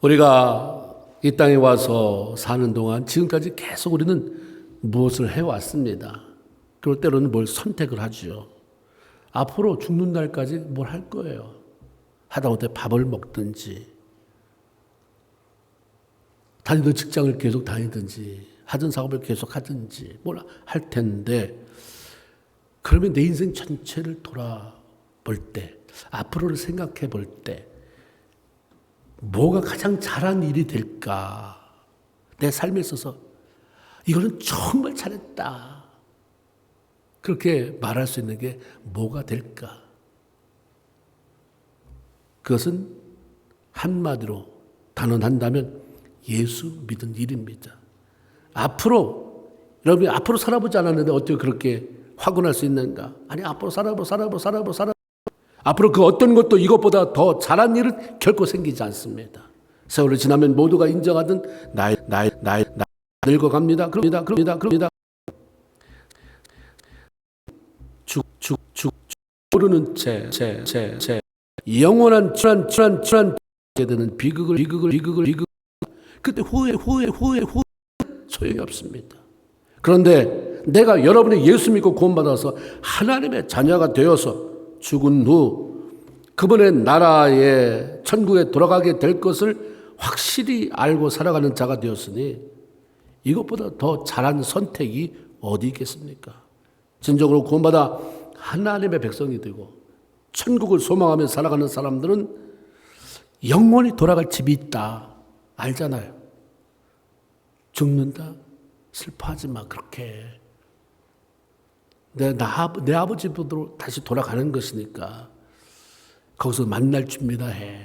우리가 이 땅에 와서 사는 동안 지금까지 계속 우리는 무엇을 해왔습니다. 그럴 때로는 뭘 선택을 하죠. 앞으로 죽는 날까지 뭘 할 거예요. 하다못해 밥을 먹든지 다니던 직장을 계속 다니든지 하던 사업을 계속 하든지 뭘 할 텐데, 그러면 내 인생 전체를 돌아볼 때, 앞으로를 생각해 볼 때 뭐가 가장 잘한 일이 될까? 내 삶에 있어서 이거는 정말 잘했다, 그렇게 말할 수 있는 게 뭐가 될까? 그것은 한마디로 단언한다면 예수 믿은 일입니다. 여러분이 앞으로 살아보지 않았는데 어떻게 그렇게 확언할 수 있는가? 아니, 앞으로 살아보. 앞으로 그 어떤 것도 이것보다 더 잘한 일은 결코 생기지 않습니다. 세월이 지나면 모두가 인정하던 나이 늙어갑니다. 그럽니다. 모르는 채 영원한 게 되는 비극을 그때 후회 소용이 없습니다. 그런데 내가 여러분이 예수 믿고 구원받아서 하나님의 자녀가 되어서 죽은 후 그분의 나라에 천국에 돌아가게 될 것을 확실히 알고 살아가는 자가 되었으니 이것보다 더 잘한 선택이 어디 있겠습니까? 진정으로 구원받아 하나님의 백성이 되고 천국을 소망하며 살아가는 사람들은 영원히 돌아갈 집이 있다 알잖아요. 죽는다? 슬퍼하지 마. 그렇게 내 아버지보다 다시 돌아가는 것이니까 거기서 만날 준비다 해.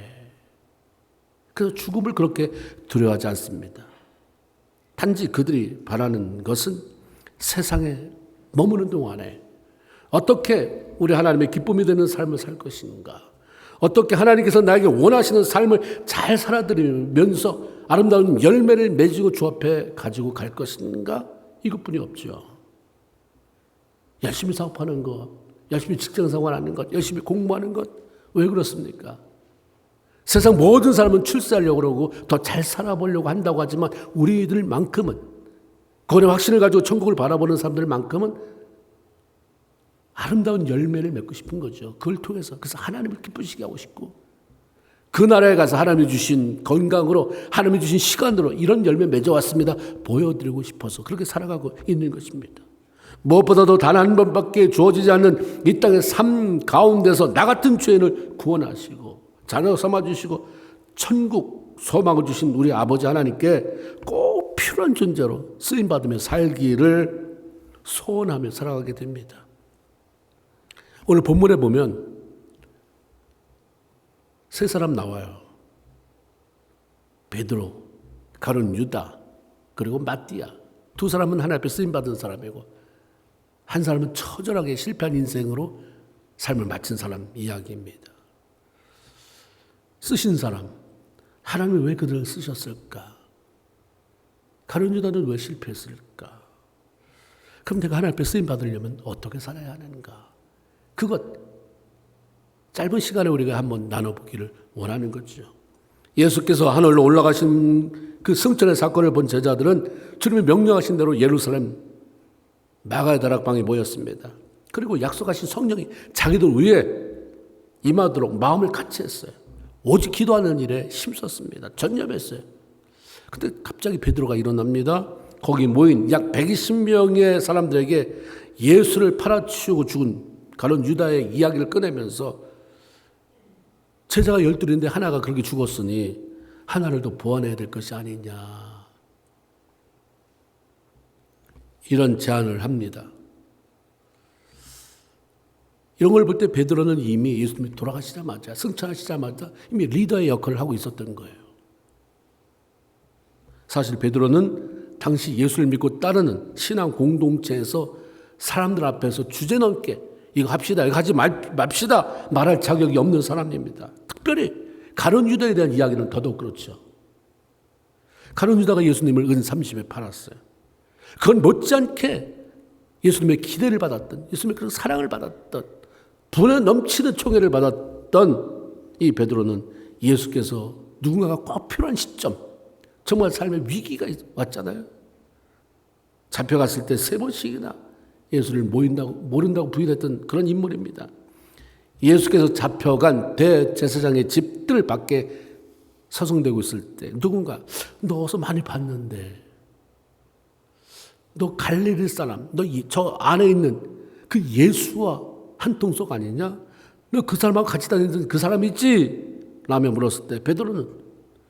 그래서 죽음을 그렇게 두려워하지 않습니다. 단지 그들이 바라는 것은 세상에 머무는 동안에 어떻게 우리 하나님의 기쁨이 되는 삶을 살 것인가, 어떻게 하나님께서 나에게 원하시는 삶을 잘 살아드리면서 아름다운 열매를 맺고 주 앞에 가지고 갈 것인가, 이것뿐이 없죠. 열심히 사업하는 것, 열심히 직장생활하는 것, 열심히 공부하는 것, 왜 그렇습니까? 세상 모든 사람은 출세하려고 그러고 더 잘 살아보려고 한다고 하지만 우리들만큼은, 그거의 확신을 가지고 천국을 바라보는 사람들만큼은 아름다운 열매를 맺고 싶은 거죠. 그걸 통해서. 그래서 하나님을 기쁘시게 하고 싶고, 그 나라에 가서 하나님이 주신 건강으로, 하나님이 주신 시간으로 이런 열매 맺어왔습니다, 보여드리고 싶어서 그렇게 살아가고 있는 것입니다. 무엇보다도 단 한 번밖에 주어지지 않는 이 땅의 삶 가운데서 나 같은 죄인을 구원하시고 자녀 삼아주시고 천국 소망을 주신 우리 아버지 하나님께 꼭 필요한 존재로 쓰임받으며 살기를 소원하며 살아가게 됩니다. 오늘 본문에 보면 세 사람 나와요. 베드로, 가룟 유다, 그리고 마띠아. 두 사람은 하나님 앞에 쓰임받은 사람이고 한 사람은 처절하게 실패한 인생으로 삶을 마친 사람 이야기입니다. 쓰신 사람, 하나님이 왜 그들을 쓰셨을까? 가룟 유다는 왜 실패했을까? 그럼 내가 하나님 앞에 쓰임받으려면 어떻게 살아야 하는가? 그것 짧은 시간에 우리가 한번 나눠보기를 원하는 거죠. 예수께서 하늘로 올라가신 그 승천의 사건을 본 제자들은 주님이 명령하신 대로 예루살렘 마가의 다락방에 모였습니다. 그리고 약속하신 성령이 자기들 위에 임하도록 마음을 같이 했어요. 오직 기도하는 일에 힘썼습니다. 전념했어요. 근데 갑자기 베드로가 일어납니다. 거기 모인 약 120명의 사람들에게 예수를 팔아치우고 죽은 가룟 유다의 이야기를 꺼내면서 제자가 12인데 하나가 그렇게 죽었으니 하나를 더 보완해야 될 것이 아니냐, 이런 제안을 합니다. 이런 걸 볼 때 베드로는 이미 예수님이 돌아가시자마자, 승천하시자마자 이미 리더의 역할을 하고 있었던 거예요. 사실 베드로는 당시 예수를 믿고 따르는 신앙 공동체에서 사람들 앞에서 주제넘게 이거 합시다, 이거 하지 맙시다 말할 자격이 없는 사람입니다. 특별히 가룟 유다에 대한 이야기는 더더욱 그렇죠. 가룟 유다가 예수님을 은 30에 팔았어요. 그건 못지않게 예수님의 기대를 받았던, 예수님의 그런 사랑을 받았던, 분에 넘치는 총애를 받았던 이 베드로는 예수께서 누군가가 꼭 필요한 시점, 정말 삶의 위기가 왔잖아요. 잡혀갔을 때 3번씩이나 예수를 모른다고 부인했던 그런 인물입니다. 예수께서 잡혀간 대제사장의 집들 밖에 서성대고 있을 때 누군가 너 어서 많이 봤는데 너 갈릴리 사람, 너 저 안에 있는 그 예수와 한 통속 아니냐? 너 그 사람하고 같이 다니던 그 사람 있지? 라며 물었을 때 베드로는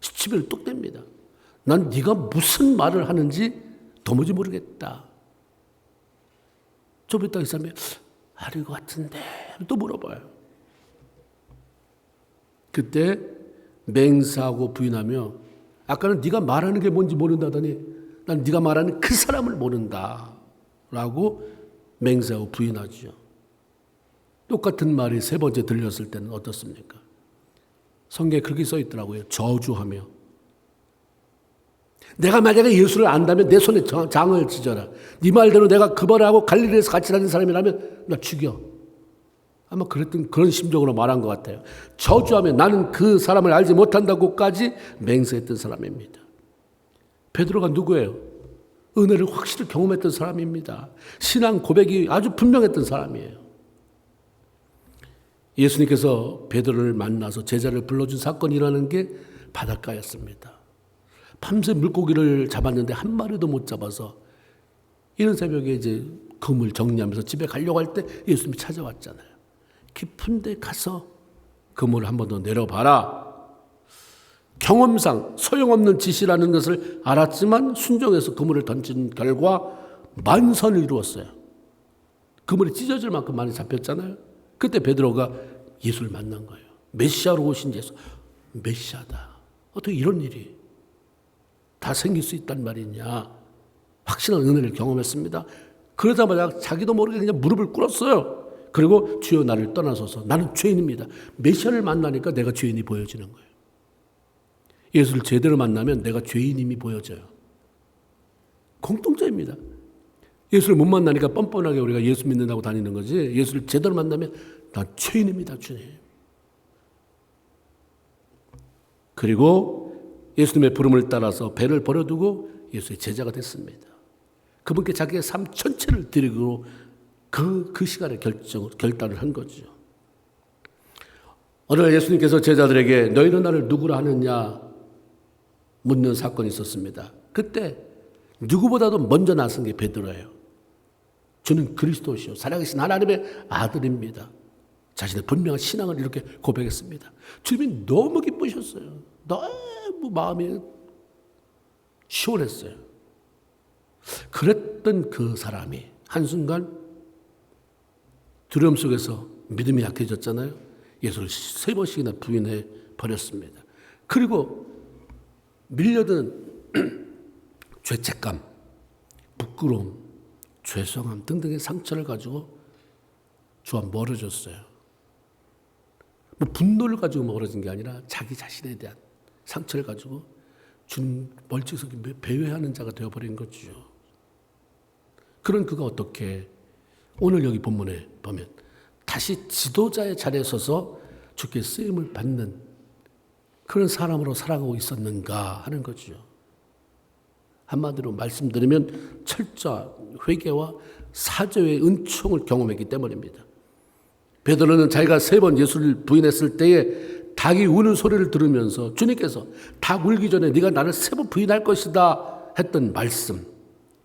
시치미를 뚝 뗍니다. 난 네가 무슨 말을 하는지 도무지 모르겠다. 좀 이따 이 사람이 아닌 것 같은데 또 물어봐요. 그때 맹세하고 부인하며 아까는 네가 말하는 게 뭔지 모른다더니 난 네가 말하는 그 사람을 모른다 라고 맹세하고 부인하죠. 똑같은 말이 3번째 들렸을 때는 어떻습니까? 성경에 그렇게 써 있더라고요. 저주하며. 내가 만약에 예수를 안다면 내 손에 장을 찢어라. 네 말대로 내가 그 말을 하고 갈릴리에서 같이 다니는 사람이라면 나 죽여. 아마 그런 심정으로 말한 것 같아요. 저주하며 나는 그 사람을 알지 못한다고까지 맹세했던 사람입니다. 베드로가 누구예요? 은혜를 확실히 경험했던 사람입니다. 신앙 고백이 아주 분명했던 사람이에요. 예수님께서 베드로를 만나서 제자를 불러준 사건이라는 게 바닷가였습니다. 밤새 물고기를 잡았는데 한 마리도 못 잡아서 이른 새벽에 이제 그물 정리하면서 집에 가려고 할 때 예수님이 찾아왔잖아요. 깊은 데 가서 그물을 한 번 더 내려봐라. 경험상 소용없는 짓이라는 것을 알았지만 순종해서 그물을 던진 결과 만선을 이루었어요. 그물이 찢어질 만큼 많이 잡혔잖아요. 그때 베드로가 예수를 만난 거예요. 메시아로 오신 예수. 메시아다. 어떻게 이런 일이 다 생길 수 있단 말이냐. 확실한 은혜를 경험했습니다. 그러자마자 자기도 모르게 그냥 무릎을 꿇었어요. 그리고 주여 나를 떠나소서. 나는 죄인입니다. 메시아를 만나니까 내가 죄인이 보여지는 거예요. 예수를 제대로 만나면 내가 죄인임이 보여져요. 공통점입니다. 예수를 못 만나니까 뻔뻔하게 우리가 예수 믿는다고 다니는 거지. 예수를 제대로 만나면 나 죄인입니다, 주님. 그리고 예수님의 부름을 따라서 배를 버려두고 예수의 제자가 됐습니다. 그분께 자기의 삶 전체를 드리고 그 시간에 결단을 한 거죠. 어느 날 예수님께서 제자들에게 너희는 나를 누구라 하느냐 묻는 사건이 있었습니다. 그때 누구보다도 먼저 나선 게 베드로예요. 주는 그리스도시요 살아계신 하나님의 아들입니다. 자신의 분명한 신앙을 이렇게 고백했습니다. 주님이 너무 기쁘셨어요. 너무 마음이 시원했어요. 그랬던 그 사람이 한순간 두려움 속에서 믿음이 약해졌잖아요. 예수를 3번씩이나 부인해 버렸습니다. 그리고 밀려든 죄책감, 부끄러움, 죄송함 등등의 상처를 가지고 주와 멀어졌어요. 뭐 분노를 가지고 멀어진 게 아니라 자기 자신에 대한 상처를 가지고 주님 멀찍이 배회하는 자가 되어버린 거죠. 그런 그가 어떻게 오늘 여기 본문에 보면 다시 지도자의 자리에 서서 주께 쓰임을 받는 그런 사람으로 살아가고 있었는가 하는 거죠. 한마디로 말씀드리면 철저한 회개와 사죄의 은총을 경험했기 때문입니다. 베드로는 자기가 3번 예수를 부인했을 때에 닭이 우는 소리를 들으면서 주님께서 닭 울기 전에 네가 나를 3번 부인할 것이다 했던 말씀,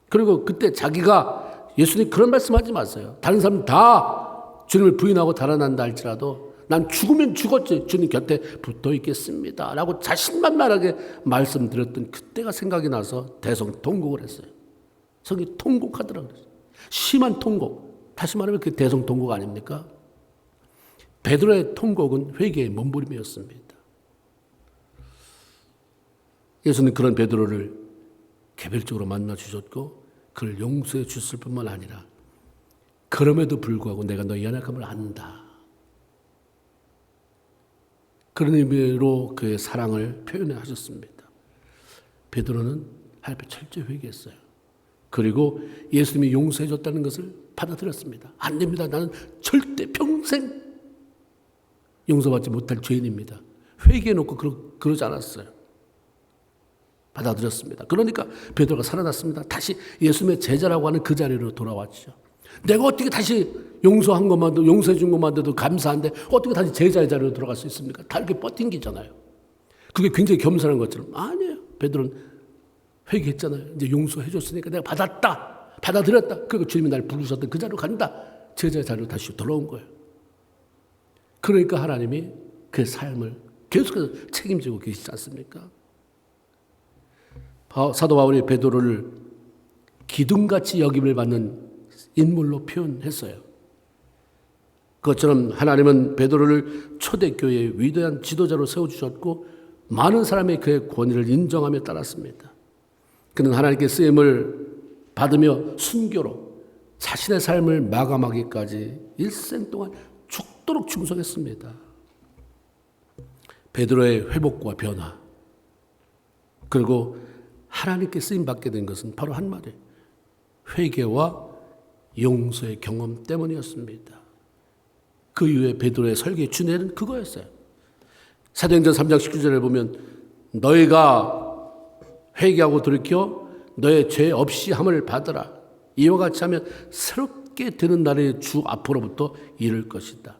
그리고 그때 자기가 예수님 그런 말씀하지 마세요. 다른 사람 다 주님을 부인하고 달아난다 할지라도 난 죽으면 죽었지 주님 곁에 붙어 있겠습니다 라고 자신만만하게 말씀드렸던 그때가 생각이 나서 대성통곡을 했어요. 성이 통곡하더라고요. 심한 통곡. 다시 말하면 그게 대성통곡 아닙니까? 베드로의 통곡은 회개의 몸부림이었습니다. 예수는 그런 베드로를 개별적으로 만나 주셨고 그를 용서해 주실 뿐만 아니라 그럼에도 불구하고 내가 너의 연약함을 안다. 그런 의미로 그의 사랑을 표현해 하셨습니다. 베드로는 하나님 앞에 철저히 회개했어요. 그리고 예수님이 용서해 줬다는 것을 받아들였습니다. 안 됩니다. 나는 절대 평생 용서받지 못할 죄인입니다. 회개해놓고 그러지 않았어요. 받아들였습니다. 그러니까 베드로가 살아났습니다. 다시 예수님의 제자라고 하는 그 자리로 돌아왔죠. 내가 어떻게 다시 용서한 것만도, 용서해 준 것만도 감사한데 어떻게 다시 제자의 자리로 돌아갈 수 있습니까? 다 이렇게 버틴기잖아요. 그게 굉장히 겸손한 것처럼. 아니에요. 베드로는 회개했잖아요. 이제 용서해 줬으니까 내가 받았다. 받아들였다. 그리고 주님이 날 부르셨던 그 자리로 간다. 제자의 자리로 다시 돌아온 거예요. 그러니까 하나님이 그 삶을 계속해서 책임지고 계시지 않습니까? 사도 바울이 베드로를 기둥같이 여김을 받는 인물로 표현했어요. 그것처럼 하나님은 베드로를 초대교회의 위대한 지도자로 세워주셨고 많은 사람이 그의 권위를 인정하며 따랐습니다. 그는 하나님께 쓰임을 받으며 순교로 자신의 삶을 마감하기까지 일생 동안 죽도록 충성했습니다. 베드로의 회복과 변화, 그리고 하나님께 쓰임받게 된 것은 바로 한마디, 회개와 용서의 경험 때문이었습니다. 그 이후에 베드로의 설교의 주제는 그거였어요. 사도행전 3장 19절에 보면 너희가 회개하고 돌이켜 너의 죄 없이 함을 받으라. 이와 같이 하면 새롭게 되는 날이 주 앞으로부터 이를 것이다.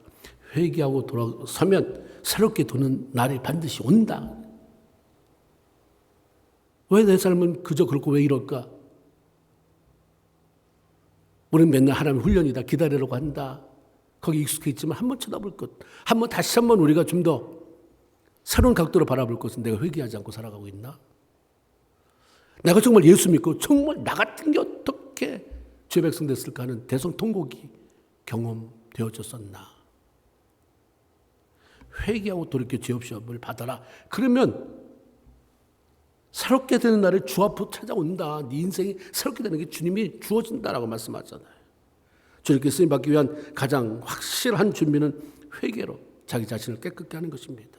회개하고 돌아서면 새롭게 되는 날이 반드시 온다. 왜 내 삶은 그저 그렇고 왜 이럴까? 우리는 맨날 하나님 훈련이다. 기다리라고 한다. 거기 익숙해 있지만 한번 쳐다볼 것. 다시 한번 우리가 좀 더 새로운 각도로 바라볼 것은 내가 회개하지 않고 살아가고 있나? 내가 정말 예수 믿고 정말 나 같은 게 어떻게 죄 백성 됐을까 하는 대성통곡이 경험되어졌었나? 회개하고 돌이켜 죄 없이 함을 받아라. 그러면 새롭게 되는 날에 주 앞으로 찾아온다. 네 인생이 새롭게 되는 게 주님이 주어진다라고 말씀하잖아요. 주님께 쓰임받기 위한 가장 확실한 준비는 회개로 자기 자신을 깨끗게 하는 것입니다.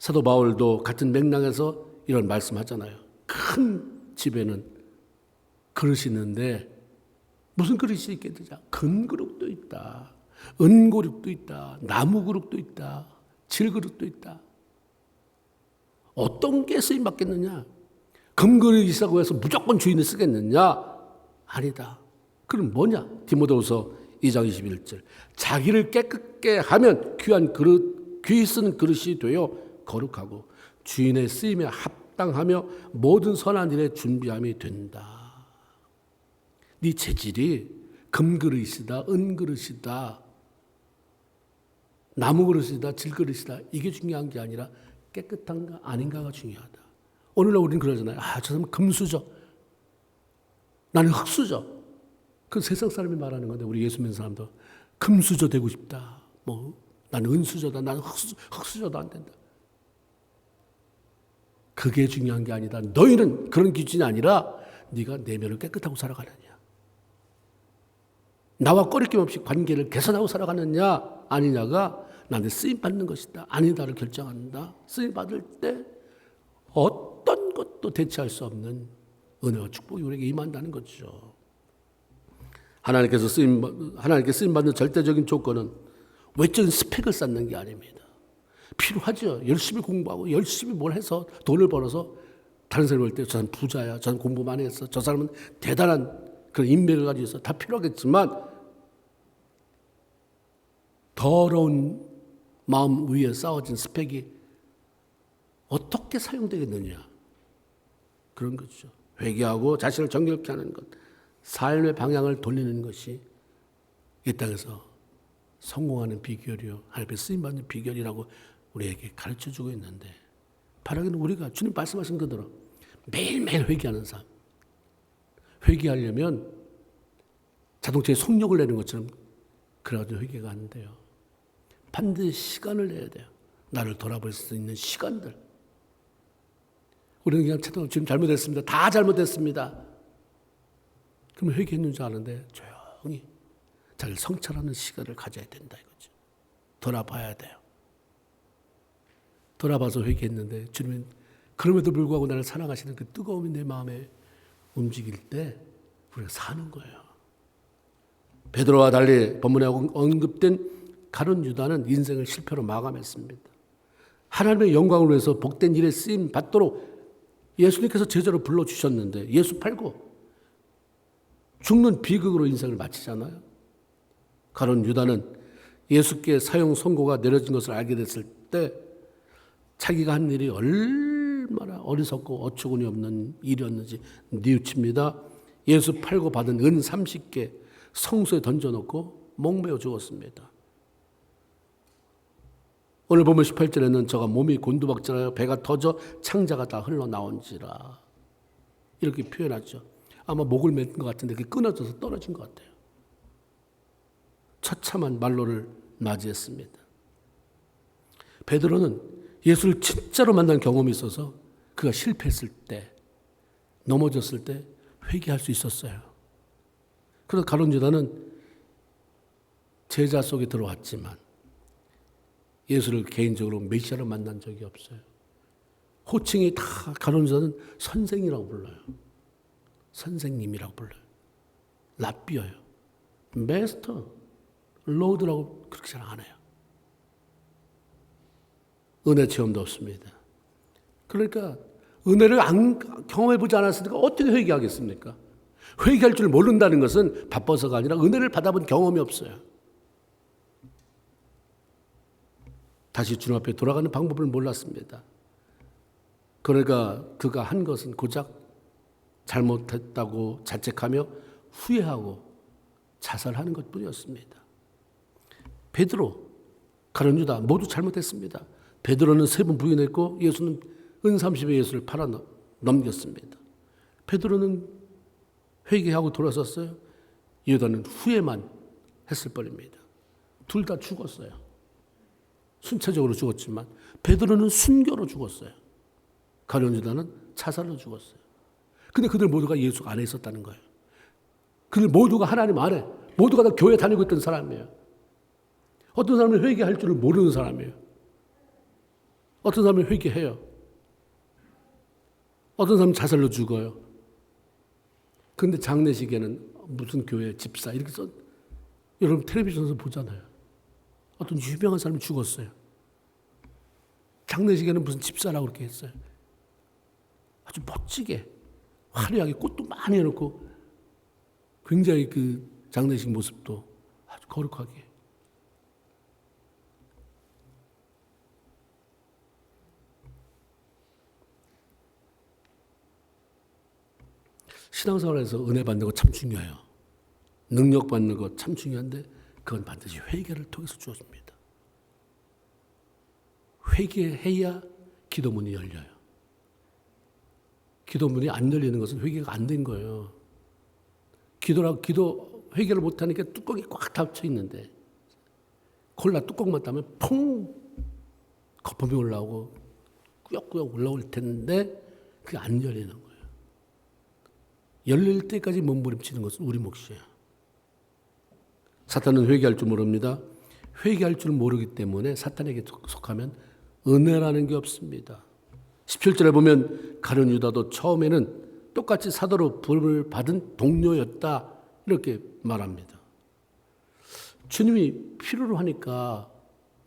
사도 바울도 같은 맥락에서 이런 말씀하잖아요. 큰 집에는 그릇이 있는데 무슨 그릇이 있겠느냐? 금그릇도 있다. 은그릇도 있다. 나무그릇도 있다. 질그릇도 있다. 어떤 게 쓰임받겠느냐? 금그릇이 있다고 해서 무조건 주인을 쓰겠느냐? 아니다. 그럼 뭐냐? 디모데후서 2장 21절. 자기를 깨끗게 하면 귀히 쓰는 그릇이 되어 거룩하고 주인의 쓰임에 합당하며 모든 선한 일에 준비함이 된다. 네 재질이 금그릇이다, 은그릇이다, 나무그릇이다, 질그릇이다. 이게 중요한 게 아니라 깨끗한가 아닌가가 중요하다. 오늘날 우리는 그러잖아요. 저 사람은 금수저, 나는 흙수저. 그 세상 사람이 말하는 건데 우리 예수 믿는 사람도 금수저 되고 싶다. 나는 은수저다. 나는 흙수저도 안 된다. 그게 중요한 게 아니다. 너희는 그런 기준이 아니라 네가 내면을 깨끗하고 살아가느냐. 나와 꺼리낌 없이 관계를 개선하고 살아가느냐 아니냐가 나한테 쓰임받는 것이다. 아니다를 결정한다. 쓰임받을 때 어떤 것도 대체할 수 없는 은혜와 축복이 우리에게 임한다는 거죠. 하나님께 쓰임받는 절대적인 조건은 외적인 스펙을 쌓는 게 아닙니다. 필요하죠. 열심히 공부하고 열심히 뭘 해서 돈을 벌어서 다른 사람이 볼 때 저 사람 부자야. 저 사람 공부 많이 했어. 저 사람은 대단한 그런 인맥을 가지고 있어. 다 필요하겠지만 더러운 마음 위에 쌓아진 스펙이 어떻게 사용되겠느냐. 그런 거죠. 회개하고 자신을 정결케 하는 것. 삶의 방향을 돌리는 것이 이 땅에서 성공하는 비결이요. 하나님의 쓰임받는 비결이라고 우리에게 가르쳐주고 있는데 바라기는 우리가 주님 말씀하신 그대로 매일매일 회개하는 삶. 회개하려면 자동차에 속력을 내는 것처럼 그래가지고 회개가 안 돼요. 반드시 시간을 내야 돼요. 나를 돌아볼 수 있는 시간들. 우리는 그냥 지금 잘못했습니다. 다 잘못했습니다. 그러면 회개했는 줄 아는데 조용히 자기를 성찰하는 시간을 가져야 된다 이거죠. 돌아봐야 돼요. 돌아봐서 회개했는데 주님은 그럼에도 불구하고 나를 사랑하시는 그 뜨거움이 내 마음에 움직일 때 우리가 사는 거예요. 베드로와 달리 본문에 언급된 가룟 유다는 인생을 실패로 마감했습니다. 하나님의 영광을 위해서 복된 일에 쓰임 받도록 예수님께서 제자로 불러주셨는데 예수 팔고 죽는 비극으로 인생을 마치잖아요. 가룟 유다는 예수께 사형 선고가 내려진 것을 알게 됐을 때 자기가 한 일이 얼마나 어리석고 어처구니 없는 일이었는지 뉘우칩니다. 예수 팔고 받은 은 30개 성소에 던져놓고 목매어 죽었습니다. 오늘 보면 18절에는 저가 몸이 곤두박질하여 배가 터져 창자가 다 흘러나온지라 이렇게 표현하죠. 아마 목을 맸던 것 같은데 그게 끊어져서 떨어진 것 같아요. 처참한 말로를 맞이했습니다. 베드로는 예수를 진짜로 만난 경험이 있어서 그가 실패했을 때, 넘어졌을 때 회개할 수 있었어요. 그래서 가룟 유다는 제자 속에 들어왔지만 예수를 개인적으로 메시아로 만난 적이 없어요. 호칭이 다 가룟 유다는 선생이라고 불러요. 선생님이라고 불러요. 랍비어요. 메스터, 로드라고 그렇게 잘 안 해요. 은혜 체험도 없습니다. 그러니까 은혜를 경험해보지 않았으니까 어떻게 회개하겠습니까? 회개할 줄 모른다는 것은 바빠서가 아니라 은혜를 받아본 경험이 없어요. 다시 주님 앞에 돌아가는 방법을 몰랐습니다. 그러니까 그가 한 것은 고작 잘못했다고 자책하며 후회하고 자살하는 것뿐이었습니다. 베드로, 가룟 유다 모두 잘못했습니다. 베드로는 3번 부인했고 예수는 은 30에 예수를 팔아 넘겼습니다. 베드로는 회개하고 돌아섰어요. 유다는 후회만 했을 뿐입니다. 둘 다 죽었어요. 순차적으로 죽었지만 베드로는 순교로 죽었어요. 가룟 유다는 자살로 죽었어요. 근데 그들 모두가 예수 안에 있었다는 거예요. 그들 모두가 하나님 안에, 모두가 다 교회 다니고 있던 사람이에요. 어떤 사람은 회개할 줄을 모르는 사람이에요. 어떤 사람은 회개해요. 어떤 사람은 자살로 죽어요. 그런데 장례식에는 무슨 교회 집사 이렇게 써. 여러분 텔레비전에서 보잖아요. 어떤 유명한 사람이 죽었어요. 장례식에는 무슨 집사라고 그렇게 했어요. 아주 멋지게 화려하게 꽃도 많이 해놓고 굉장히 그 장례식 모습도 아주 거룩하게. 신앙생활에서 은혜 받는 거 참 중요해요. 능력 받는 거 참 중요한데 그건 반드시 회개를 통해서 주어집니다. 회개해야 기도문이 열려요. 기도문이 안 열리는 것은 회개가 안 된 거예요. 회개를 못하니까 뚜껑이 꽉 닫혀 있는데 콜라 뚜껑만 따면 퐁 거품이 올라오고 꾸역꾸역 올라올 텐데 그게 안 열리는 거예요. 열릴 때까지 몸부림치는 것은 우리 몫이에요. 사탄은 회개할 줄 모릅니다. 회개할 줄 모르기 때문에 사탄에게 속하면 은혜라는 게 없습니다. 17절에 보면 가룟 유다도 처음에는 똑같이 사도로 부름을 받은 동료였다 이렇게 말합니다. 주님이 필요로 하니까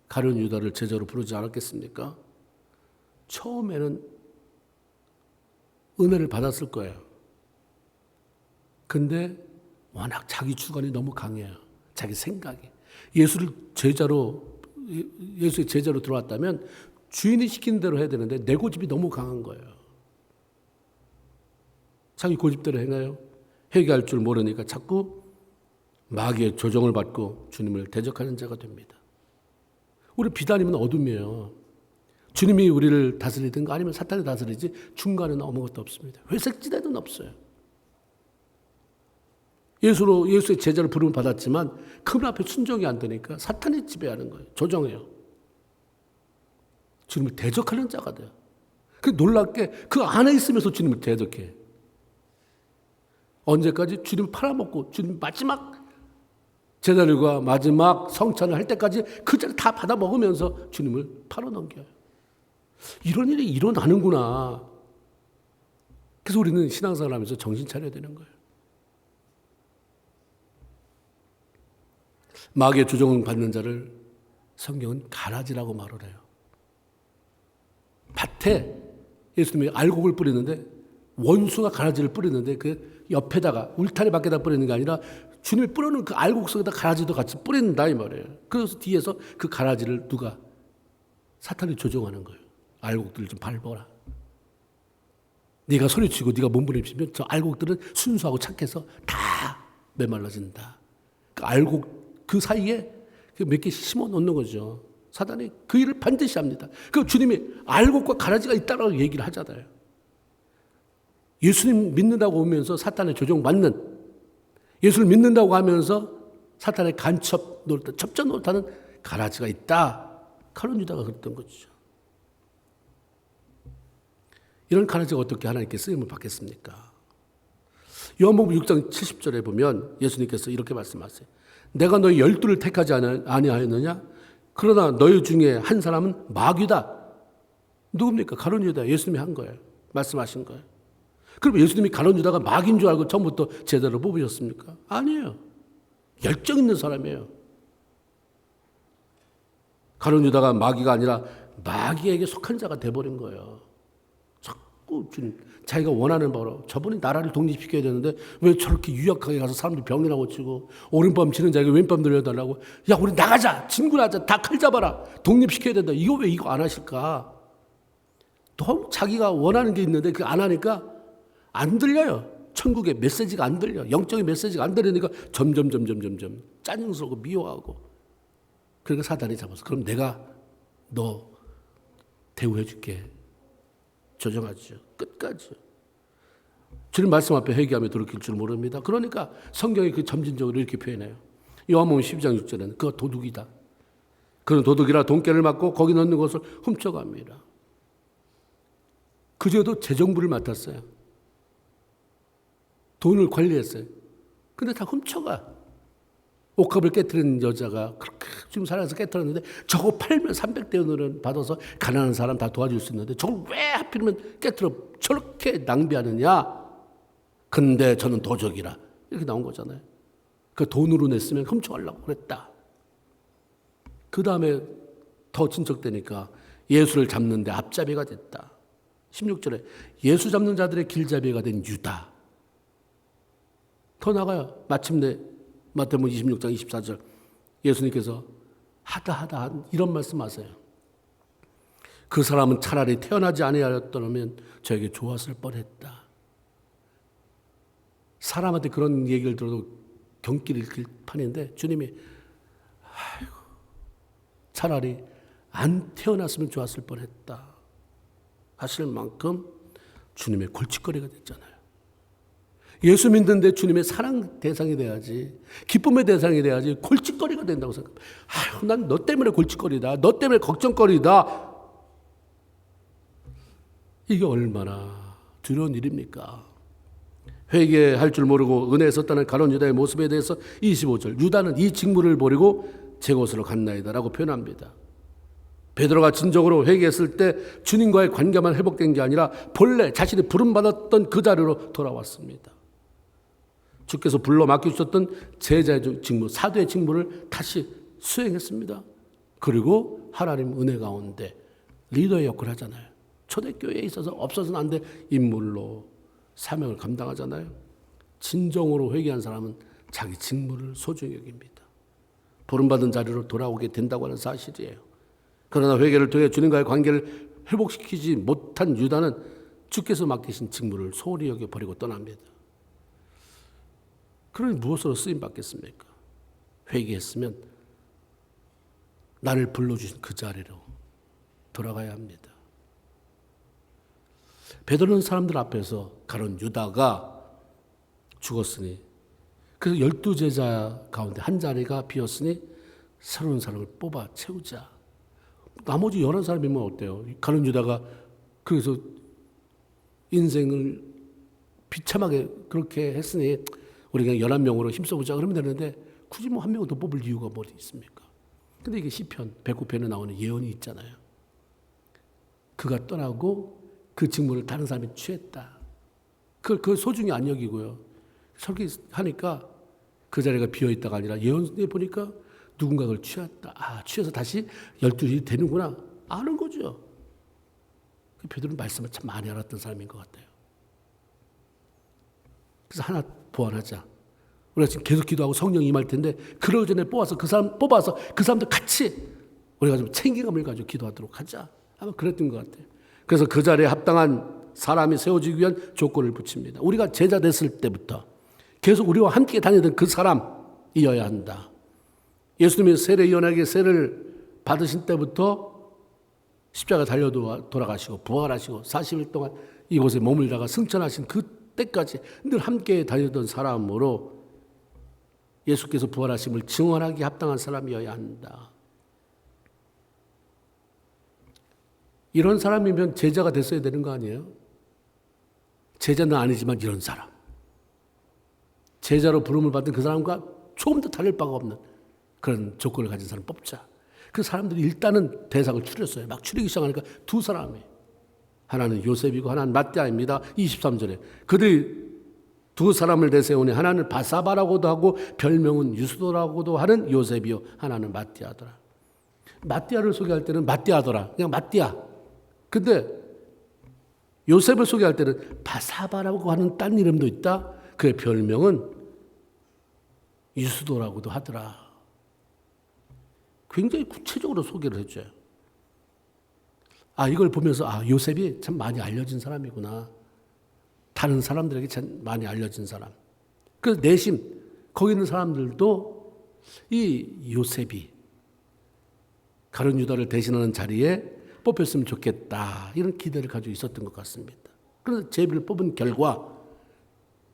가룟 유다를 제자로 부르지 않았겠습니까? 처음에는 은혜를 받았을 거예요. 근데 워낙 자기 주관이 너무 강해요. 자기 생각이. 예수의 제자로 들어왔다면 주인이 시키는 대로 해야 되는데 내 고집이 너무 강한 거예요. 자기 고집대로 행해요. 회개할 줄 모르니까 자꾸 마귀의 조종을 받고 주님을 대적하는 자가 됩니다. 우리 비단이면 어둠이에요. 주님이 우리를 다스리든가 아니면 사탄이 다스리지 중간에는 아무것도 없습니다. 회색지대는 없어요. 예수의 제자를 부름을 받았지만 그분 앞에 순종이 안 되니까 사탄이 지배하는 거예요. 조정해요. 주님을 대적하는 자가 돼요. 그 놀랍게 그 안에 있으면서 주님을 대적해. 언제까지? 주님 팔아먹고 주님 마지막 제자들과 마지막 성찬을 할 때까지 그 자를 다 받아먹으면서 주님을 팔아넘겨요. 이런 일이 일어나는구나. 그래서 우리는 신앙생활 하면서 정신 차려야 되는 거예요. 마귀의 조종을 받는 자를 성경은 가라지라고 말을 해요. 밭에 예수님이 알곡을 뿌리는데 원수가 가라지를 뿌리는데 그 옆에다가 울타리 밖에다 뿌리는 게 아니라 주님이 뿌려놓은 그 알곡 속에다 가라지도 같이 뿌린다 이 말이에요. 그래서 뒤에서 그 가라지를 누가 사탄이 조종하는 거예요. 알곡들을 좀 밟아라. 네가 소리치고 네가 몸부림치면 저 알곡들은 순수하고 착해서 다 메말라진다. 그 알곡 그 사이에 몇 개 심어 놓는 거죠. 사단이 그 일을 반드시 합니다. 그 주님이 알곡과 가라지가 있다라고 얘기를 하잖아요. 예수님 믿는다고 오면서 사탄의 조종받는, 예수를 믿는다고 하면서 사탄의 간첩 노릇, 첩전 노릇하는 가라지가 있다. 가룟 유다가 그랬던 거죠. 이런 가라지가 어떻게 하나님께 쓰임을 받겠습니까? 요한복음 6장 70절에 보면 예수님께서 이렇게 말씀하세요. 내가 너희 12를 택하지 아니하였느냐? 그러나 너희 중에 한 사람은 마귀다. 누굽니까? 가룟 유다. 예수님이 한 거예요. 말씀하신 거예요. 그럼 예수님이 가룟 유다가 마귀인 줄 알고 처음부터 제자로 뽑으셨습니까? 아니에요. 열정 있는 사람이에요. 가룟 유다가 마귀가 아니라 마귀에게 속한 자가 돼버린 거예요. 자꾸 자기가 원하는 바로 저분이 나라를 독립시켜야 되는데 왜 저렇게 유약하게 가서 사람들이 병이나 고치고 오른밤 치는 자에게 왼밤 들려달라고, 야 우리 나가자, 진군하자, 다 칼 잡아라, 독립시켜야 된다. 이거 왜 이거 안 하실까? 너무 자기가 원하는 게 있는데 그거 안 하니까 안 들려요. 천국의 메시지가 안 들려. 영적인 메시지가 안 들리니까 점점 짜증스럽고 미워하고, 그러니까 사단이 잡아서 그럼 내가 너 대우해 줄게. 조정하죠. 끝까지. 주님 말씀 앞에 회개하며 돌이킬 줄 모릅니다. 그러니까 성경이 그 점진적으로 이렇게 표현해요. 요한복음 12장 6절에는 그가 도둑이다. 그는 도둑이라 돈깨를 맞고 거기 넣는 것을 훔쳐갑니다. 그제도 재정부를 맡았어요. 돈을 관리했어요. 근데 다 훔쳐가. 옥합을 깨트리는 여자가 그렇게 지금 살아서 깨트렸는데 저거 팔면 300대원을 받아서 가난한 사람 다 도와줄 수 있는데 저걸 왜 하필이면 깨트려 저렇게 낭비하느냐. 근데 저는 도적이라. 이렇게 나온 거잖아요. 그 돈으로 냈으면 훔쳐가려고 그랬다. 그 다음에 더 진척되니까 예수를 잡는데 앞잡이가 됐다. 16절에 예수 잡는 자들의 길잡이가 된 유다. 더 나가요. 마침내 마태복음 26장 24절 예수님께서 하다 이런 말씀하세요. 그 사람은 차라리 태어나지 아니하였더라면 저에게 좋았을 뻔했다. 사람한테 그런 얘기를 들어도 경기를 읽을 판인데 주님이 아이고 차라리 안 태어났으면 좋았을 뻔했다 하실 만큼 주님의 골칫거리가 됐잖아요. 예수 믿는데 주님의 사랑 대상이 돼야지, 기쁨의 대상이 돼야지 골칫거리가 된다고 생각합니다. 아유, 난 너 때문에 골칫거리다. 너 때문에 걱정거리다. 이게 얼마나 두려운 일입니까? 회개할 줄 모르고 은혜에 섰다는 가룟 유다의 모습에 대해서 25절 유다는 이 직무를 버리고 제 곳으로 갔나이다라고 표현합니다. 베드로가 진정으로 회개했을 때 주님과의 관계만 회복된 게 아니라 본래 자신이 부름받았던 그 자리로 돌아왔습니다. 주께서 불러 맡겨주셨던 제자의 직무, 사도의 직무를 다시 수행했습니다. 그리고 하나님 은혜 가운데 리더의 역할을 하잖아요. 초대교회에 있어서 없어서는 안 될 인물로 사명을 감당하잖아요. 진정으로 회개한 사람은 자기 직무를 소중히 여깁니다. 부름받은 자리로 돌아오게 된다고 하는 사실이에요. 그러나 회개를 통해 주님과의 관계를 회복시키지 못한 유다는 주께서 맡기신 직무를 소홀히 여겨버리고 떠납니다. 그러니 무엇으로 쓰임받겠습니까? 회개했으면 나를 불러주신 그 자리로 돌아가야 합니다. 베드로는 사람들 앞에서 가룟 유다가 죽었으니, 그래서 12제자 가운데 한 자리가 비었으니 새로운 사람을 뽑아 채우자. 나머지 11사람이면 어때요? 가룟 유다가 그래서 인생을 비참하게 그렇게 했으니 우리 그냥 11명으로 힘써보자 그러면 되는데 굳이 뭐 한 명을 더 뽑을 이유가 뭐 있습니까? 근데 이게 시편 109편에 나오는 예언이 있잖아요. 그가 떠나고 그 직무를 다른 사람이 취했다. 그걸 소중히 안 여기고요. 설계하니까 그 자리가 비어있다가 아니라 예언에 보니까 누군가 그걸 취했다. 취해서 다시 12시 되는구나. 아는 거죠. 베드로는 말씀을 참 많이 알았던 사람인 것 같아요. 그래서 하나 보완하자. 우리가 지금 계속 기도하고 성령이 임할 텐데 그러기 전에 뽑아서 그 사람들 같이 우리가 좀 책임감을 가지고 기도하도록 하자. 아마 그랬던 것 같아요. 그래서 그 자리에 합당한 사람이 세워지기 위한 조건을 붙입니다. 우리가 제자 됐을 때부터 계속 우리와 함께 다니던 그 사람이어야 한다. 예수님이 세례 요한에게 세례를 받으신 때부터 십자가 달려 돌아가시고 부활하시고 40일 동안 이곳에 머물다가 승천하신 그때까지 늘 함께 다니던 사람으로 예수께서 부활하심을 증언하기 합당한 사람이어야 한다. 이런 사람이면 제자가 됐어야 되는 거 아니에요? 제자는 아니지만 이런 사람. 제자로 부름을 받은 그 사람과 조금 더 다를 바가 없는 그런 조건을 가진 사람 뽑자. 그 사람들이 일단은 대상을 추렸어요. 막 추리기 시작하니까 두 사람이. 하나는 요셉이고 하나는 마띠아입니다. 23절에. 그들이 두 사람을 내세우니 하나는 바사바라고도 하고 별명은 유스도라고도 하는 요셉이요. 하나는 마띠아더라. 마띠아를 소개할 때는 마띠아더라. 그냥 마띠아. 근데 요셉을 소개할 때는 바사바라고 하는 딴 이름도 있다. 그의 별명은 유스도라고도 하더라. 굉장히 구체적으로 소개를 해줘요. 이걸 보면서 요셉이 참 많이 알려진 사람이구나. 다른 사람들에게 참 많이 알려진 사람. 그래서 내심 거기 있는 사람들도 이 요셉이 가룟 유다를 대신하는 자리에 뽑혔으면 좋겠다. 이런 기대를 가지고 있었던 것 같습니다. 그래서 제비를 뽑은 결과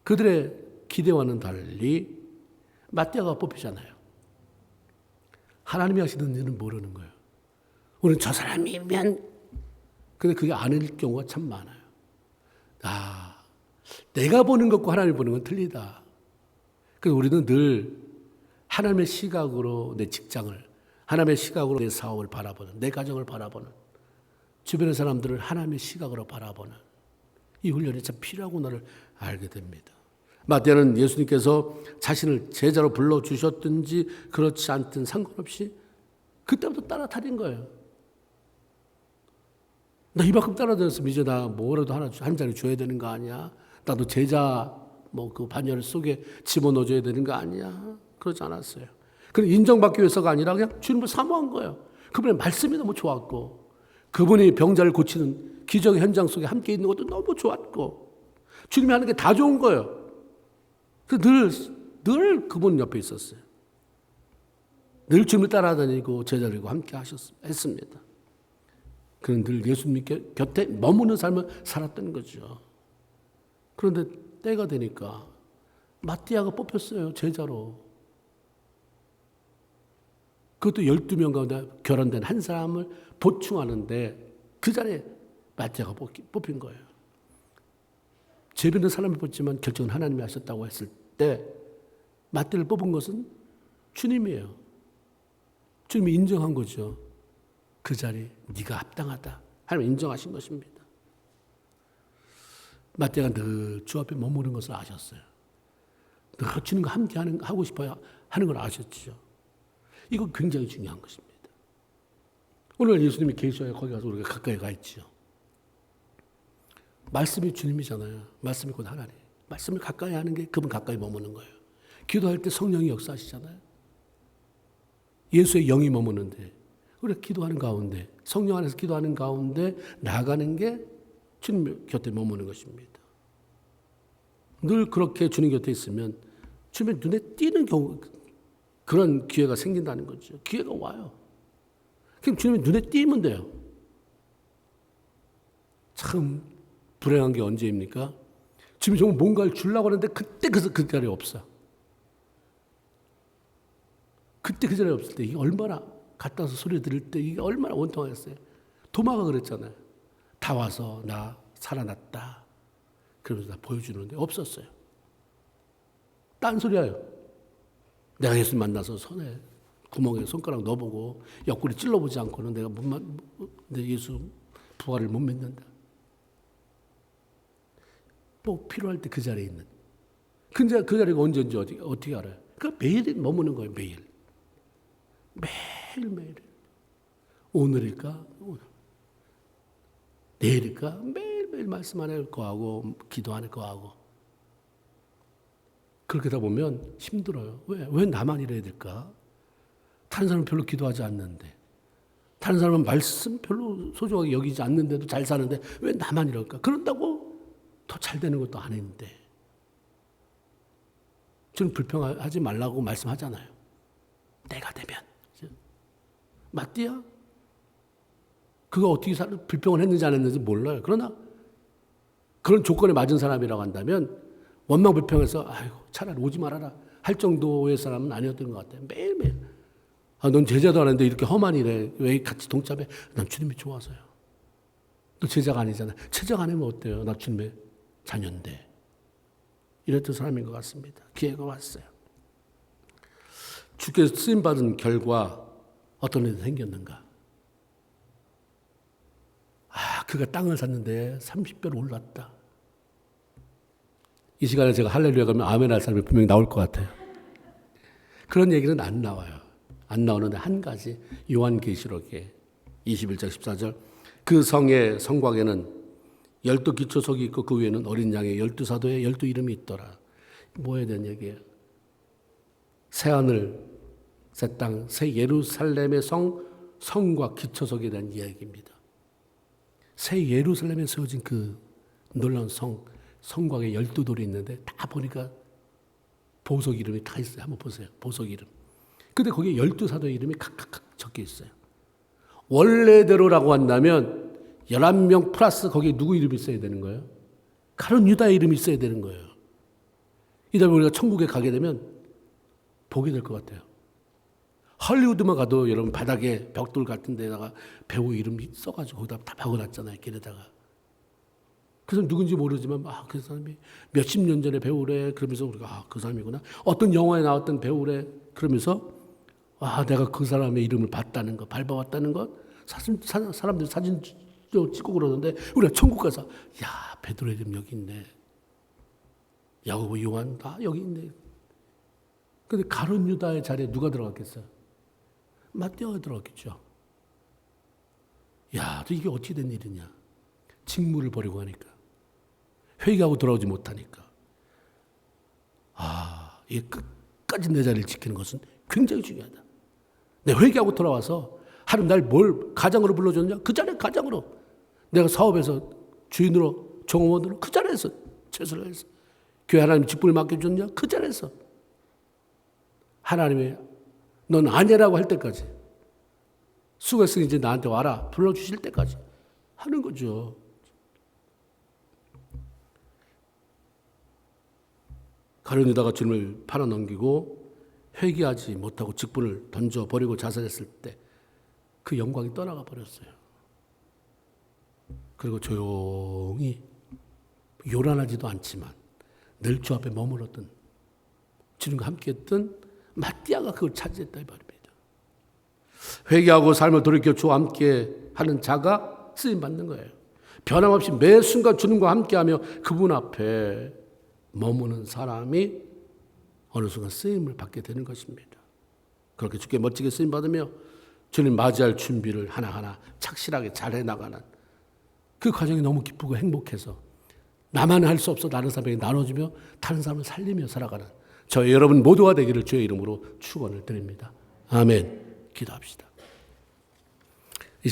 그들의 기대와는 달리 마띠아가 뽑히잖아요. 하나님이 하시는 일은 모르는 거예요. 우리는 저 사람이면, 근데 그게 아닐 경우가 참 많아요. 내가 보는 것과 하나님이 보는 건 틀리다. 그래서 우리는 늘 하나님의 시각으로 내 직장을, 하나님의 시각으로 내 사업을 바라보는, 내 가정을 바라보는, 주변의 사람들을 하나님의 시각으로 바라보는 이 훈련이 참 필요하구나를 알게 됩니다. 마띠아는 예수님께서 자신을 제자로 불러주셨든지 그렇지 않든 상관없이 그때부터 따라다닌 거예요. 나 이만큼 따라다녔으면 이제 나 뭐라도 한 자리 줘야 되는 거 아니야? 나도 제자 그 반열 속에 집어넣어줘야 되는 거 아니야? 그러지 않았어요. 그냥 인정받기 위해서가 아니라 그냥 주님을 사모한 거예요. 그분의 말씀이 너무 좋았고 그분이 병자를 고치는 기적의 현장 속에 함께 있는 것도 너무 좋았고 주님이 하는 게 다 좋은 거예요. 늘 그분 옆에 있었어요. 늘 주님을 따라다니고 제자들과 함께 했습니다. 그는 늘 예수님 곁에 머무는 삶을 살았던 거죠. 그런데 때가 되니까 마띠아가 뽑혔어요. 제자로. 그것도 12명 가운데 결혼된 한 사람을 보충하는데 그 자리에 마띠아가 뽑힌 거예요. 제비는 사람이 뽑지만 결정은 하나님이 하셨다고 했을 때 마띠아를 뽑은 것은 주님이에요. 주님이 인정한 거죠. 그 자리 네가 합당하다. 하나님 인정하신 것입니다. 마띠아가 늘 주 앞에 머무는 것을 아셨어요. 늘 주님과 함께 하고 싶어야 하는 걸 아셨죠. 이거 굉장히 중요한 것입니다. 오늘 예수님이 계셔야 거기 가서 우리가 가까이 가 있죠. 말씀이 주님이잖아요. 말씀이 곧 하나님. 말씀을 가까이 하는 게 그분 가까이 머무는 거예요. 기도할 때 성령이 역사하시잖아요. 예수의 영이 머무는데 우리가 기도하는 가운데 성령 안에서 기도하는 가운데 나아가는 게 주님 곁에 머무는 것입니다. 늘 그렇게 주님 곁에 있으면 주님의 눈에 띄는 경우 그런 기회가 생긴다는 거죠. 기회가 와요. 그럼 주님의 눈에 띄면 돼요. 참 불행한 게 언제입니까? 주님이 정말 뭔가를 주려고 하는데 그때 그 자리에 없어. 그때 그 자리에 없을 때 이게 얼마나 갔다 와서 소리 들을 때 이게 얼마나 원통하겠어요. 도마가 그랬잖아요. 다 와서 나 살아났다. 그러면서 다 보여주는데 없었어요. 딴소리예요. 내가 예수 만나서 손에 구멍에 손가락 넣어보고 옆구리 찔러보지 않고는 내가 내 예수 부활을 못 믿는다. 또 필요할 때 그 자리에 있는. 근데 그 자리가 언제인지 어떻게 알아요? 그 매일 머무는 거예요. 매일. 매일매일. 오늘일까? 오늘. 내일일까? 매일매일 말씀 안에 거하고 기도 안에 거하고. 그렇게 하다 보면 힘들어요. 왜 나만 이래야 될까? 다른 사람은 별로 기도하지 않는데, 다른 사람은 말씀 별로 소중하게 여기지 않는데도 잘 사는데 왜 나만 이럴까? 그런다고 더 잘 되는 것도 아닌데. 저는 불평하지 말라고 말씀하잖아요. 내가 되면. 맞디야? 그거 어떻게 불평을 했는지 안 했는지 몰라요. 그러나 그런 조건에 맞은 사람이라고 한다면 원망 불평해서 아이고 차라리 오지 말아라 할 정도의 사람은 아니었던 것 같아요. 매일매일. 넌 제자도 아닌데 이렇게 험한 일에 왜 같이 동참해? 난 주님이 좋아서요. 너 제자가 아니잖아. 제자가 아니면 어때요? 나 주님의 자녀인데. 이랬던 사람인 것 같습니다. 기회가 왔어요. 주께서 쓰임받은 결과 어떤 일이 생겼는가? 그가 땅을 샀는데 30배로 올랐다. 이 시간에 제가 할렐루야 그러면 아멘 할 사람이 분명히 나올 것 같아요. 그런 얘기는 안 나와요. 안 나오는데 한 가지 요한계시록에 21장 14절 그 성의 성곽에는 12기초석이 있고 그 위에는 어린 양의 12사도의 12이름이 있더라. 뭐에 대한 얘기예요? 새하늘, 새 땅, 새 예루살렘의 성과 기초석에 대한 이야기입니다. 새 예루살렘에 세워진 그 놀라운 성곽에 12돌이 있는데 다 보니까 보석 이름이 다 있어요. 한번 보세요. 보석 이름. 근데 거기에 12사도의 이름이 각각 적혀 있어요. 원래대로라고 한다면 11명 플러스 거기에 누구 이름이 있어야 되는 거예요? 가룟 유다의 이름이 있어야 되는 거예요. 이다음에 우리가 천국에 가게 되면 보게 될 것 같아요. 할리우드만 가도 여러분 바닥에 벽돌 같은 데다가 배우 이름이 써가지고 거기다 다 박아놨잖아요. 길에다가. 그 사람 누군지 모르지만 그 사람이 몇십 년 전에 배우래. 그러면서 우리가 그 사람이구나. 어떤 영화에 나왔던 배우래. 그러면서 내가 그 사람의 이름을 봤다는 것, 밟아왔다는 것. 사람들이 사진 찍고 그러는데 우리가 천국 가서 베드로 이름 여기 있네. 야고보, 요한 다 여기 있네. 근데 가룟 유다의 자리에 누가 들어갔겠어요? 마띠아가 들어갔겠죠. 이게 어찌 된 일이냐. 직무를 버리고 가니까. 회개하고 돌아오지 못하니까. 이게 끝까지 내 자리를 지키는 것은 굉장히 중요하다. 내 회개하고 돌아와서 하나님 날 뭘 가장으로 불러줬느냐? 그 자리에 가장으로. 내가 사업에서 주인으로 종업원으로 그 자리에서 최선을 해서 교회 하나님 직분을 맡겨줬느냐? 그 자리에서 하나님의 넌 아니라고 할 때까지 수고했으니 이제 나한테 와라 불러주실 때까지 하는 거죠. 가룟 유다가 주님을 팔아넘기고 회개하지 못하고 직분을 던져버리고 자살했을 때 그 영광이 떠나가 버렸어요. 그리고 조용히 요란하지도 않지만 늘 주 앞에 머물렀던 주님과 함께했던 마띠아가 그걸 차지했다 이 말입니다. 회개하고 삶을 돌이켜 주와 함께 하는 자가 쓰임 받는 거예요. 변함없이 매 순간 주님과 함께하며 그분 앞에 머무는 사람이 어느 순간 쓰임을 받게 되는 것입니다. 그렇게 주께 멋지게 쓰임 받으며 주님 맞이할 준비를 하나하나 착실하게 잘해 나가는 그 과정이 너무 기쁘고 행복해서 나만 할 수 없어 다른 사람에게 나눠주며 다른 사람을 살리며 살아가는 저희 여러분 모두가 되기를 주의 이름으로 축원을 드립니다. 아멘. 기도합시다.